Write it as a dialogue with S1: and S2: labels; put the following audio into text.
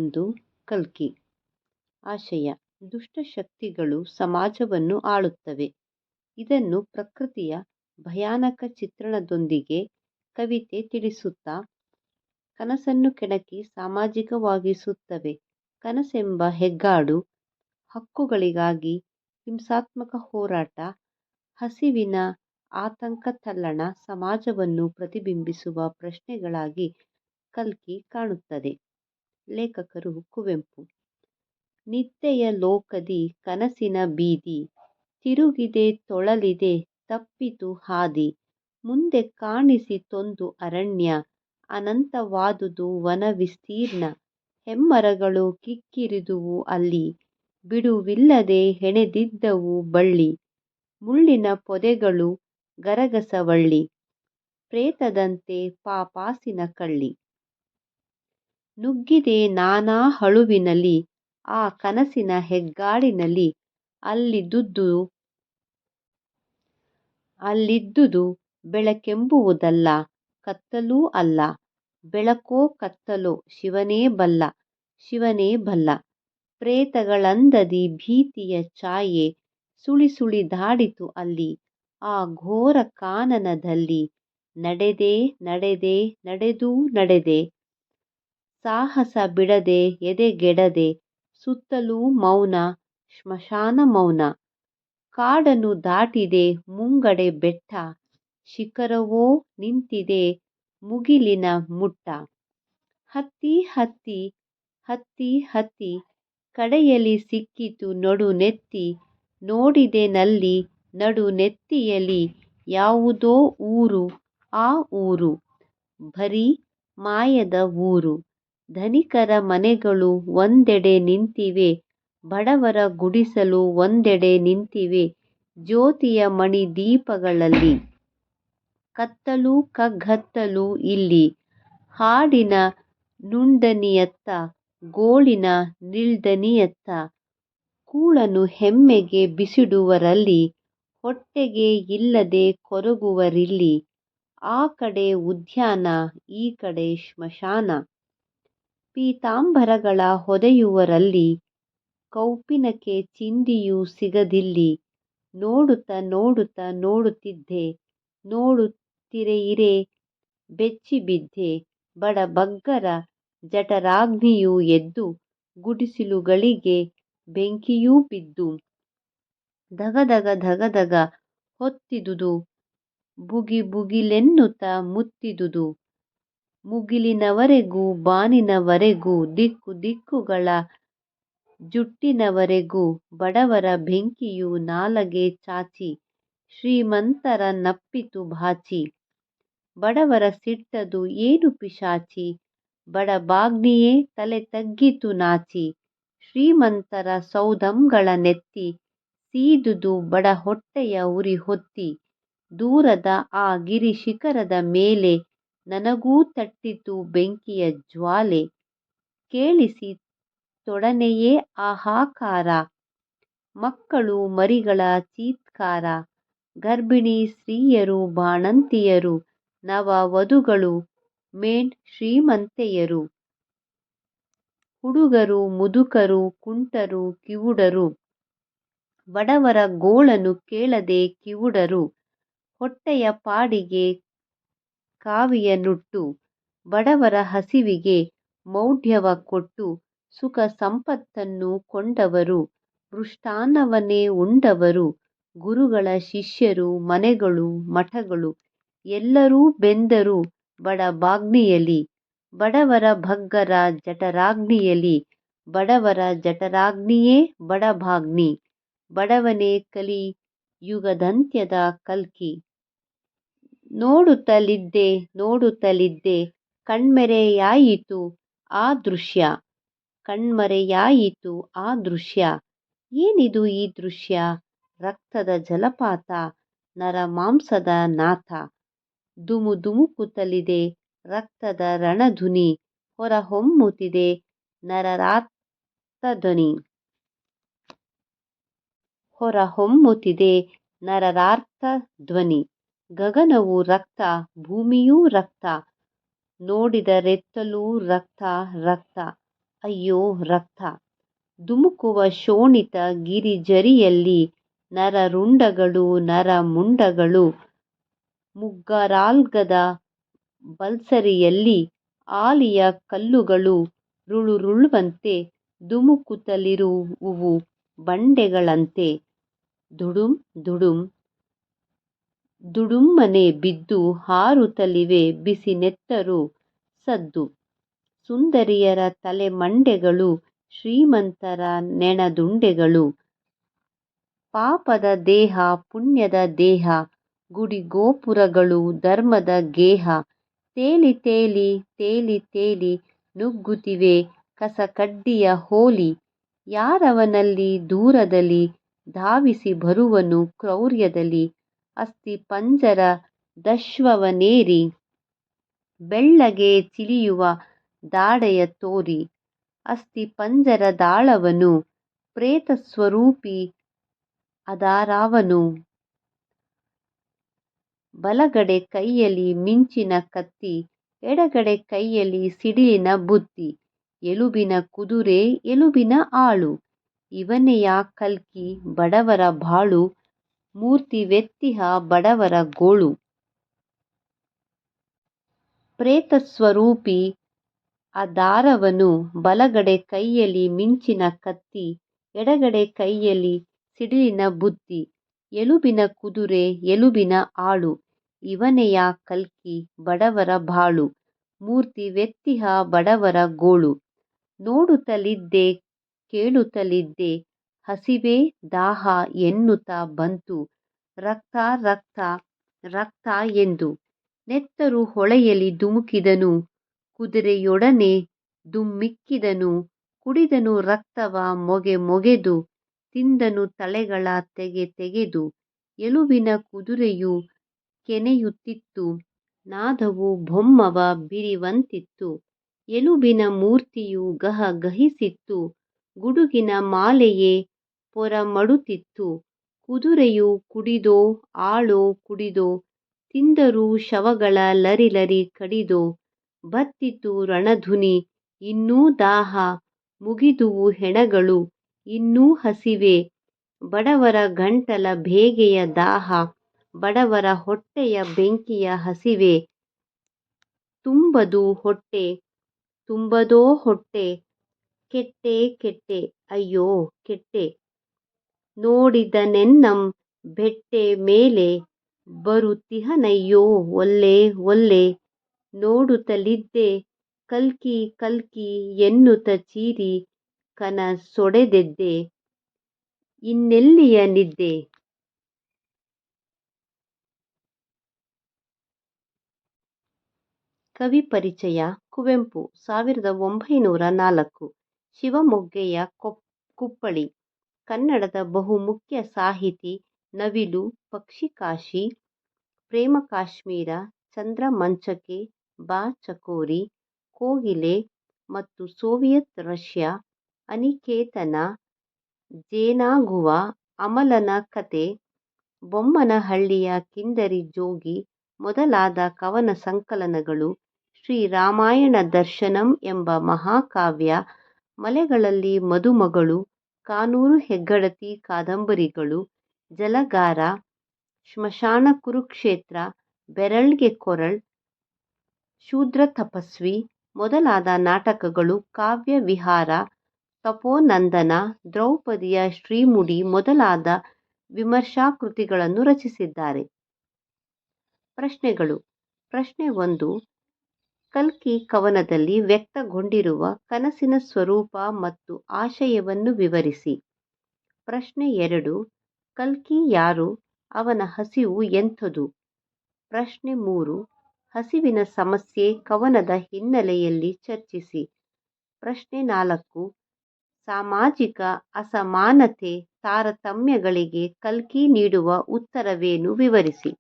S1: 1 ಕಲ್ಕಿ. ಆಶಯ: ದುಷ್ಟಶಕ್ತಿಗಳು ಸಮಾಜವನ್ನು ಆಳುತ್ತವೆ. ಇದನ್ನು ಪ್ರಕೃತಿಯ ಭಯಾನಕ ಚಿತ್ರಣದೊಂದಿಗೆ ಕವಿತೆ ತಿಳಿಸುತ್ತಾ ಕನಸನ್ನು ಕೆಣಕಿ ಸಾಮಾಜಿಕವಾಗಿಸುತ್ತವೆ. ಕನಸೆಂಬ ಹೆಗ್ಗಾಡು, ಹಕ್ಕುಗಳಿಗಾಗಿ ಹಿಂಸಾತ್ಮಕ ಹೋರಾಟ, ಹಸಿವಿನ ಆತಂಕ ತಲ್ಲಣ ಸಮಾಜವನ್ನು ಪ್ರತಿಬಿಂಬಿಸುವ ಪ್ರಶ್ನೆಗಳಾಗಿ ಕಲ್ಕಿ ಕಾಣುತ್ತದೆ. ಲೇಖಕರು ಕುವೆಂಪು. ನಿದ್ದೆಯ ಲೋಕದಿ ಕನಸಿನ ಬೀದಿ ತಿರುಗಿದೆ ತೊಳಲಿದೆ ತಪ್ಪಿತು ಹಾದಿ. ಮುಂದೆ ಕಾಣಿಸಿತೊಂದು ಅರಣ್ಯ ಅನಂತವಾದುದು ವನ ವಿಸ್ತೀರ್ಣ. ಹೆಮ್ಮರಗಳು ಕಿಕ್ಕಿರಿದುವು ಅಲ್ಲಿ ಬಿಡುವಿಲ್ಲದೆ ಹೆಣೆದಿದ್ದವು ಬಳ್ಳಿ. ಮುಳ್ಳಿನ ಪೊದೆಗಳು ಗರಗಸವಳ್ಳಿ. ಪ್ರೇತದಂತೆ ಪಾಪಾಸಿನ ಕಳ್ಳಿ. ನುಗ್ಗಿದೆ ನಾನಾ ಹಳುವಿನಲ್ಲಿ ಆ ಕನಸಿನ ಹೆಗ್ಗಾಡಿನಲ್ಲಿ. ಅಲ್ಲಿದ್ದುದು ಬೆಳಕೆಂಬುವುದಲ್ಲ ಕತ್ತಲೂ ಅಲ್ಲ. ಬೆಳಕೋ ಕತ್ತಲೋ ಶಿವನೇ ಬಲ್ಲ, ಶಿವನೇ ಬಲ್ಲ. ಪ್ರೇತಗಳಂದದಿ ಭೀತಿಯ ಛಾಯೆ ಸುಳಿ ಸುಳಿದಾಡಿತು ಅಲ್ಲಿ. ಆ ಘೋರ ಕಾನನದಲ್ಲಿ ನಡೆದೆ ನಡೆದೆ ನಡೆದೂ ನಡೆದೆ. ಸಾಹಸ ಬಿಡದೆ ಎದೆಗೆಡದೆ ಸುತ್ತಲೂ ಮೌನ ಶ್ಮಶಾನ ಮೌನ. ಕಾಡನ್ನು ದಾಟಿದೆ ಮುಂಗಡೆ ಬೆಟ್ಟ. ಶಿಖರವೋ ನಿಂತಿದೆ ಮುಗಿಲಿನ ಮುಟ್ಟ. ಹತ್ತಿ ಹತ್ತಿ ಹತ್ತಿ ಹತ್ತಿ ಕಡೆಯಲಿ ಸಿಕ್ಕಿತು ನಡುನೆತ್ತಿ. ನೋಡಿದೆನಲ್ಲಿ ನಡುನೆತ್ತಿಯಲಿ ಯಾವುದೋ ಊರು ಆ ಊರು ಬರೀ ಮಾಯದ ಊರು. ಧನಿಕರ ಮನೆಗಳು ಒಂದೆಡೆ ನಿಂತಿವೆ, ಬಡವರ ಗುಡಿಸಲು ಒಂದೆಡೆ ನಿಂತಿವೆ. ಜ್ಯೋತಿಯ ಮಣಿ ದೀಪಗಳಲ್ಲಿ ಕತ್ತಲು ಕಗ್ಗತ್ತಲು ಇಲ್ಲಿ. ಹಾಡಿನ ನುಂಡನಿಯತ್ತ ಗೋಳಿನ ನಿಲ್ದನಿಯತ್ತ. ಕೂಳನು ಹೆಮ್ಮೆಗೆ ಬಿಸಿಡುವರಲ್ಲಿ ಹೊಟ್ಟೆಗೆ ಇಲ್ಲದೆ ಕೊರಗುವರಿಲ್ಲಿ. ಆ ಕಡೆ ಉದ್ಯಾನ ಈ ಕಡೆ ಶ್ಮಶಾನ. ಪೀತಾಂಬರಗಳ ಹೊದೆಯುವರಲ್ಲಿ ಕೌಪೀನಕ್ಕೆ ಚಿಂದಿಯೂ ಸಿಗದಿಲ್ಲಿ. ನೋಡುತ್ತ ನೋಡುತ್ತ ನೋಡುತ್ತಿದ್ದೆ ನೋಡುತ್ತಿರೆಯಿರೆ ಬೆಚ್ಚಿಬಿದ್ದೆ. ಬಡಬಗ್ಗರ ಜಠರಾಗ್ನಿಯು ಎದ್ದು ಗುಡಿಸಲುಗಳಿಗೆ ಬೆಂಕಿಯೂ ಬಿದ್ದು. ಧಗಧಗ ಧಗಧಗ ಹೊತ್ತಿದುದು ಭುಗಿಭುಗಿಲೆನ್ನುತ್ತ ಮುತ್ತಿದುದು. ಮುಗಿಲಿನವರೆಗೂ ಬಾನಿನವರೆಗೂ ದಿಕ್ಕು ದಿಕ್ಕುಗಳ ಜುಟ್ಟಿನವರೆಗೂ. ಬಡವರ ಬೆಂಕಿಯು ನಾಲಗೆ ಚಾಚಿ ಶ್ರೀಮಂತರ ನಪ್ಪಿತು ಬಾಚಿ. ಬಡವರ ಸಿಟ್ಟದು ಏನು ಪಿಶಾಚಿ. ಬಡಬಾಗ್ನಿಯೇ ತಲೆ ತಗ್ಗಿತು ನಾಚಿ. ಶ್ರೀಮಂತರ ಸೌಧಂಗಳ ನೆತ್ತಿ ಸೀದುದು ಬಡ ಹೊಟ್ಟೆಯ ಉರಿ ಹೊತ್ತಿ. ದೂರದ ಆ ಗಿರಿ ಶಿಖರದ ಮೇಲೆ ನನಗೂ ತಟ್ಟಿತು ಬೆಂಕಿಯ ಜ್ವಾಲೆ. ಕೇಳಿಸಿತೊಡನೆಯೇ ಹಾಹಾಕಾರ. ಮಕ್ಕಳು ಮರಿಗಳ ಚೀತ್ಕಾರ. ಗರ್ಭಿಣಿ ಸ್ತ್ರೀಯರು ಬಾಣಂತಿಯರು ನವ ವಧುಗಳು ಮೇಣ್ ಶ್ರೀಮಂತೆಯರು. ಹುಡುಗರು ಮುದುಕರು ಕುಂಟರು ಕಿವುಡರು. ಬಡವರ ಗೋಳನ್ನು ಕೇಳದೆ ಕಿವುಡರು. ಹೊಟ್ಟೆಯ ಪಾಡಿಗೆ ಕಾವಿಯ ನುಟ್ಟು. ಬಡವರ ಹಸಿವಿಗೆ ಮೌಢ್ಯವ ಕೊಟ್ಟು. ಸುಖ ಸಂಪತ್ತನ್ನು ಕೊಂಡವರು ಮೃಷ್ಟಾನ್ನವನ್ನೇ ಉಂಡವರು. ಗುರುಗಳ ಶಿಷ್ಯರು ಮನೆಗಳು ಮಠಗಳು ಎಲ್ಲರೂ ಬೆಂದರು ಬಡಬಾಗ್ನಿಯಲಿ. ಬಡವರ ಭಗ್ಗರ ಜಠರಾಗ್ನಿಯಲಿ. ಬಡವರ ಜಠರಾಗ್ನಿಯೇ ಬಡಬಾಗ್ನಿ. ಬಡವನೇ ಕಲಿಯುಗದಂತ್ಯದ ಕಲ್ಕಿ. ನೋಡುತ್ತಲಿದ್ದೆ ನೋಡುತ್ತಲಿದ್ದೆ ಕಣ್ಮರೆಯಾಯಿತು ಆ ದೃಶ್ಯ. ಕಣ್ಮರೆಯಾಯಿತು ಆ ದೃಶ್ಯ. ಏನಿದು ಈ ದೃಶ್ಯ. ರಕ್ತದ ಜಲಪಾತ ನರಮಾಂಸದ ನಾಥ. ಧುಮುಧುಮುಕುತ್ತಲಿದೆ ರಕ್ತದ ರಣಧುನಿ. ಹೊರಹೊಮ್ಮುತ್ತಿದೆ ನರರಾರ್ತಧ್ವನಿ. ಹೊರಹೊಮ್ಮುತ್ತಿದೆ ನರರಾರ್ತಧ್ವನಿ. ಗಗನವು ರಕ್ತ ಭೂಮಿಯೂ ರಕ್ತ. ನೋಡಿದರೆತ್ತಲೂ ರಕ್ತ ರಕ್ತ. ಅಯ್ಯೋ ರಕ್ತ. ಧುಮುಕುವ ಶೋಣಿತ ಗಿರಿಜರಿಯಲ್ಲಿ ನರರುಂಡಗಳು ನರಮುಂಡಗಳು ಮುಗ್ಗರಾಲ್ಗದ ಬಲ್ಸರಿಯಲ್ಲಿ ಆಲಿಯ ಕಲ್ಲುಗಳು ರುಳುರುಳುವಂತೆ ಧುಮುಕುತ್ತಲಿರುವುವು ಬಂಡೆಗಳಂತೆ. ದುಡುಂ ದುಡುಂ ದುಡುಮ್ಮನೆ ಬಿದ್ದು ಹಾರುತ್ತಲಿವೆ ಬಿಸಿ ನೆತ್ತರು ಸದ್ದು. ಸುಂದರಿಯರ ತಲೆಮಂಡೆಗಳು ಶ್ರೀಮಂತರ ನೆಣದುಂಡೆಗಳು. ಪಾಪದ ದೇಹ ಪುಣ್ಯದ ದೇಹ ಗುಡಿಗೋಪುರಗಳು ಧರ್ಮದ ಗೇಹ. ತೇಲಿ ತೇಲಿ ತೇಲಿ ತೇಲಿ ನುಗ್ಗುತ್ತಿವೆ ಕಸಕಡ್ಡಿಯ ಹೋಲಿ. ಯಾರವನಲ್ಲಿ ದೂರದಲ್ಲಿ ಧಾವಿಸಿ ಬರುವನು ಕ್ರೌರ್ಯದಲ್ಲಿ. ಅಸ್ಥಿ ಪಂಜರದಶ್ವವನೇರಿ ಬೆಳ್ಳಗೆ ಚಿಲಿಯುವ ದಾಡೆಯ ತೋರಿ. ಅಸ್ಥಿ ಪಂಜರದಾಳವನು ಪ್ರೇತಸ್ವರೂಪಿ ಅದಾರಾವನು. ಬಲಗಡೆ ಕೈಯಲ್ಲಿ ಮಿಂಚಿನ ಕತ್ತಿ ಎಡಗಡೆ ಕೈಯಲ್ಲಿ ಸಿಡಿಲಿನ ಬುತ್ತಿ. ಎಲುಬಿನ ಕುದುರೆ ಎಲುಬಿನ ಆಳು ಇವನೆಯಾ ಕಲ್ಕಿ ಬಡವರ ಬಾಳು. ಮೂರ್ತಿವೆತ್ತಿಹ ಬಡವರ ಗೋಳು. ಪ್ರೇತಸ್ವರೂಪಿ ಅದಾರವನು ಬಲಗಡೆ ಕೈಯಲ್ಲಿ ಮಿಂಚಿನ ಕತ್ತಿ ಎಡಗಡೆ ಕೈಯಲ್ಲಿ ಸಿಡಿಲಿನ ಬುತ್ತಿ. ಎಲುಬಿನ ಕುದುರೆ ಎಲುಬಿನ ಆಳು ಇವನೆಯಾ ಕಲ್ಕಿ ಬಡವರ ಬಾಳು. ಮೂರ್ತಿವೆತ್ತಿಹ ಬಡವರ ಗೋಳು. ನೋಡುತ್ತಲಿದ್ದೆ ಕೇಳುತ್ತಲಿದ್ದೆ ಹಸಿವೆ ದಾಹ ಎನ್ನುತ್ತಾ ಬಂತು ರಕ್ತ ರಕ್ತ ರಕ್ತ ಎಂದು. ನೆತ್ತರು ಹೊಳೆಯಲಿ ಧುಮುಕಿದನು ಕುದುರೆಯೊಡನೆ ಧುಮ್ಮಿಕ್ಕಿದನು. ಕುಡಿದನು ರಕ್ತವ ಮೊಗೆ ಮೊಗೆದು ತಿಂದನು ತಲೆಗಳ ತೆಗೆ ತೆಗೆದು. ಎಲುಬಿನ ಕುದುರೆಯು ಕೆನೆಯುತ್ತಿತ್ತು ನಾದವು ಬೊಮ್ಮವ ಬಿರಿವಂತಿತ್ತು. ಎಲುಬಿನ ಮೂರ್ತಿಯು ಗಹ ಗಹಿಸಿತ್ತು ಗುಡುಗಿನ ಮಾಲೆಯೇ ಪೊರಮಡುತ್ತಿತ್ತು. ಕುದುರೆಯು ಕುಡಿದೋ ಆಳೋ ಕುಡಿದೋ ತಿಂದರು ಶವಗಳ ಲರಿಲರಿ ಕಡಿದೋ. ಬತ್ತಿತು ರಣಧುನಿ ಇನ್ನೂ ದಾಹ ಮುಗಿದುವು ಹೆಣಗಳು ಇನ್ನೂ ಹಸಿವೆ. ಬಡವರ ಗಂಟಲ ಬೇಗೆಯ ದಾಹ ಬಡವರ ಹೊಟ್ಟೆಯ ಬೆಂಕಿಯ ಹಸಿವೆ. ತುಂಬದು ಹೊಟ್ಟೆ ತುಂಬದೋ ಹೊಟ್ಟೆ ಕೆಟ್ಟೆ ಕೆಟ್ಟೆ ಅಯ್ಯೋ ಕೆಟ್ಟೆ. ನೋಡಿದನೆನ್ನಂ ಬೆಟ್ಟೆ ಮೇಲೆ ಬರುತಿಹನಯ್ಯೋ ಒಲ್ಲೆ ಒಲ್ಲೆ. ನೋಡುತ್ತಲಿದ್ದೆ ಕಲ್ಕಿ ಕಲ್ಕಿ ಎನ್ನುತ್ತ ಚೀರಿ ಕನಸೊಡೆದೆದ್ದೆ ಇನ್ನೆಲ್ಲಿಯ ನಿದ್ದೆ. ಕವಿ ಪರಿಚಯ ಕುವೆಂಪು 1904 ಶಿವಮೊಗ್ಗೆಯ ಕುಪ್ಪಳಿ. ಕನ್ನಡದ ಬಹುಮುಖ್ಯ ಸಾಹಿತಿ. ನವಿಲು ಪಕ್ಷಿಕಾಶಿ ಪ್ರೇಮ ಕಾಶ್ಮೀರ ಚಂದ್ರಮಂಚಕೆ ಬಾ ಚಕೋರಿ ಕೋಗಿಲೆ ಮತ್ತು ಸೋವಿಯತ್ ರಷ್ಯಾ ಅನಿಕೇತನ ಜೇನಾಗುವ ಅಮಲನ ಕತೆ ಬೊಮ್ಮನಹಳ್ಳಿಯ ಕಿಂದರಿ ಜೋಗಿ ಮೊದಲಾದ ಕವನ ಸಂಕಲನಗಳು. ಶ್ರೀರಾಮಾಯಣ ದರ್ಶನಂ ಎಂಬ ಮಹಾಕಾವ್ಯ. ಮಲೆಗಳಲ್ಲಿ ಮದುಮಗಳು ಕಾನೂರು ಹೆಗ್ಗಡತಿ ಕಾದಂಬರಿಗಳು. ಜಲಗಾರ ಶ್ಮಶಾನ ಕುರುಕ್ಷೇತ್ರ ಬೆರಳ್ಗೆ ಕೊರಳ್ ಶೂದ್ರ ತಪಸ್ವಿ ಮೊದಲಾದ ನಾಟಕಗಳು. ಕಾವ್ಯ ವಿಹಾರ ತಪೋನಂದನ ದ್ರೌಪದಿಯ ಶ್ರೀಮುಡಿ ಮೊದಲಾದ ವಿಮರ್ಶಾಕೃತಿಗಳನ್ನು ರಚಿಸಿದ್ದಾರೆ. ಪ್ರಶ್ನೆಗಳು. ಪ್ರಶ್ನೆ 1 ಕಲ್ಕಿ ಕವನದಲ್ಲಿ ವ್ಯಕ್ತಗೊಂಡಿರುವ ಕನಸಿನ ಸ್ವರೂಪ ಮತ್ತು ಆಶಯವನ್ನು ವಿವರಿಸಿ. ಪ್ರಶ್ನೆ 2 ಕಲ್ಕಿ ಯಾರು ಅವನ ಹಸಿವು ಎಂಥದು. ಪ್ರಶ್ನೆ 3 ಹಸಿವಿನ ಸಮಸ್ಯೆ ಕವನದ ಹಿನ್ನೆಲೆಯಲ್ಲಿ ಚರ್ಚಿಸಿ. ಪ್ರಶ್ನೆ 4 ಸಾಮಾಜಿಕ ಅಸಮಾನತೆ ತಾರತಮ್ಯಗಳಿಗೆ ಕಲ್ಕಿ ನೀಡುವ ಉತ್ತರವೇನು ವಿವರಿಸಿ.